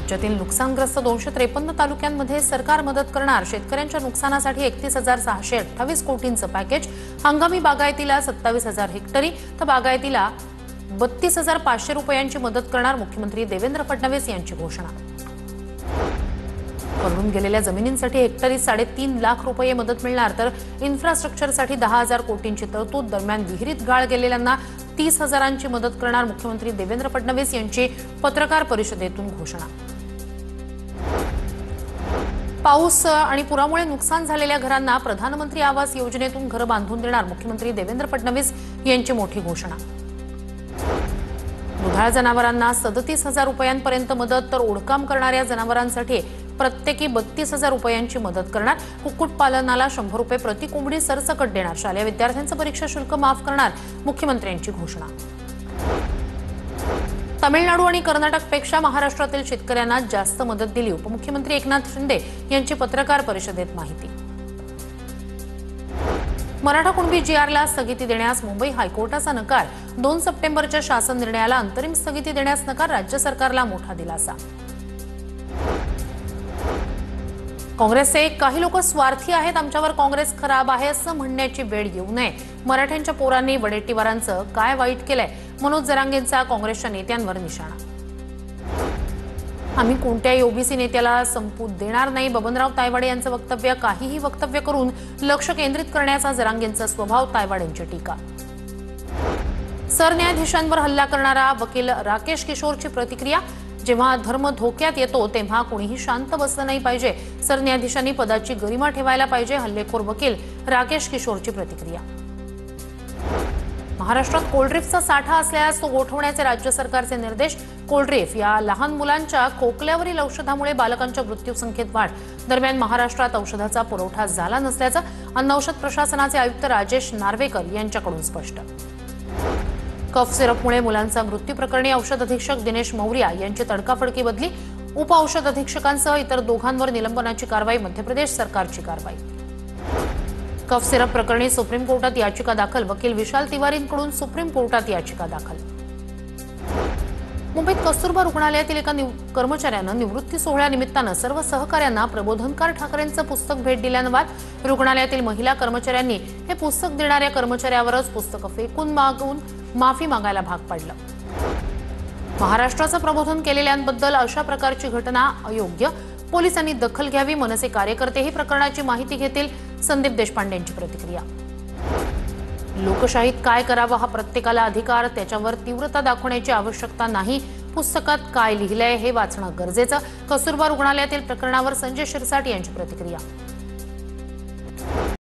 राज्यातील नुकसानग्रस्त 253 तालुक्यांमध्ये सरकार मदत करणार। शेतकऱ्यांच्या नुकसानासाठी 31,628 कोटींचं पॅकेज। हंगामी बागायतीला 27,000 हेक्टरी तर बागायतीला 32,500 रुपयांची मदत करणार। मुख्यमंत्री देवेंद्र फडणवीस यांची घोषणा। पडून गेलेल्या जमिनींसाठी हेक्टरी 3.5 लाख रुपये मदत मिळणार तर इन्फ्रास्ट्रक्चरसाठी 10,000 कोटींची तरतूद। दरम्यान विहिरीत गाळ गेलेल्यांना 30,000ची मदत करणार। मुख्यमंत्री देवेंद्र फडणवीस यांची पत्रकार परिषदेतून घोषणा। पाऊस आणि पुरामुळे नुकसान झालेल्या घरांना प्रधानमंत्री आवास योजनेतून घर बांधून देणार। मुख्यमंत्री देवेंद्र फडणवीस यांची मोठी घोषणा। दुधाळ जनावरांना 37,000 रुपयांपर्यंत मदत तर ओढकाम करणाऱ्या जनावरांसाठी प्रत्येकी 32,000 रुपयांची मदत करणार। कुक्कुटपालनाला 100 रुपये प्रति कोंबडी सरसकट देणार। शालेय विद्यार्थ्यांचं परीक्षा शुल्क माफ करणार। मुख्यमंत्र्यांची घोषणा। तमिळनाडू आणि कर्नाटकपेक्षा महाराष्ट्रातील शेतकऱ्यांना जास्त मदत दिली। उपमुख्यमंत्री एकनाथ शिंदे यांची पत्रकार परिषदेत माहिती। मराठा कुणबी जीआरला स्थगिती देण्यास मुंबई हायकोर्टाचा नकार। 2 सप्टेंबरच्या शासन निर्णयाला अंतरिम स्थगिती देण्यास नकार। राज्य सरकारला मोठा दिलासा। काँग्रेसचे काही लोक स्वार्थी आहेत, आमच्यावर काँग्रेस खराब आहे असं म्हणण्याची वेळ येऊ नये। मराठ्यांच्या पोरांनी वडेट्टीवारांचं काय वाईट केलंय? मनोज जरांगेंचा काँग्रेसच्या नेत्यांवर निशाणा। आम्ही कोणत्याही ओबीसी नेत्याला संपू देणार नाही। बबनराव तायवाडे यांचं वक्तव्य काहीही वक्तव्य करून लक्ष केंद्रित करण्याचा जरांगेंचा स्वभाव। तायवाडेंची टीका। सरन्यायाधीशांवर हल्ला करणारा वकील राकेश किशोरची प्रतिक्रिया। जेव्हा धर्म धोक्यात येतो तेव्हा कोणीही शांत बसलं नाही पाहिजे। सरन्यायाधीशांनी पदाची गरिमा ठेवायला पाहिजे। हल्लेखोर वकील राकेश किशोरची प्रतिक्रिया। महाराष्ट्रात कोल्ड्रिफ्टचा साठा असल्यास तो गोठवण्याचे राज्य सरकारचे निर्देश। कोल्ड्रिफ्ट या लहान मुलांच्या खोकल्यावरील औषधामुळे बालकांच्या मृत्यूसंख्येत वाढ। दरम्यान महाराष्ट्रात औषधाचा पुरवठा झाला नसल्याचं अन्न औषध प्रशासनाचे आयुक्त राजेश नार्वेकर यांच्याकडून स्पष्ट। कफ सिरपमुळे मुलांचा मृत्यू प्रकरणी औषध अधीक्षक दिनेश मौर्या यांची तडकाफडकी बदली। उप औषध अधीक्षकांसह इतर दोघांवर निलंबनाची कारवाई। मध्य प्रदेश सरकारची कारवाई। कफ सिरप प्रकरणी सुप्रीम कोर्टात याचिका दाखल। वकील विशाल तिवारींकडून सुप्रीम कोर्टात याचिका दाखल। मुंबईत कस्तुरबा रुग्णालयातील एका कर्मचाऱ्यानं निवृत्ती सोहळ्यानिमित्तानं सर्व सहकाऱ्यांना प्रबोधनकार ठाकरेंचं पुस्तक भेट दिल्यानं वाद। रुग्णालयातील महिला कर्मचाऱ्यांनी हे पुस्तक देणाऱ्या कर्मचाऱ्यावरच पुस्तकं फेकून मागून माफी मागायला भाग पाडलं। महाराष्ट्राचं प्रबोधन केलेल्यांबद्दल अशा प्रकारची घटना अयोग्य। पोलिसांनी दखल घ्यावी। मनसे कार्यकर्तेही प्रकरणाची माहिती घेतील। संदीप देशपांडेंची प्रतिक्रिया। लोकशाहीत काय करावं हा प्रत्येकाला अधिकार, त्याच्यावर तीव्रता दाखवण्याची आवश्यकता नाही। पुस्तकात काय लिहिलंय हे वाचणं गरजेचं। कस्तुरबा रुग्णालयातील प्रकरणावर संजय शिरसाट यांची प्रतिक्रिया।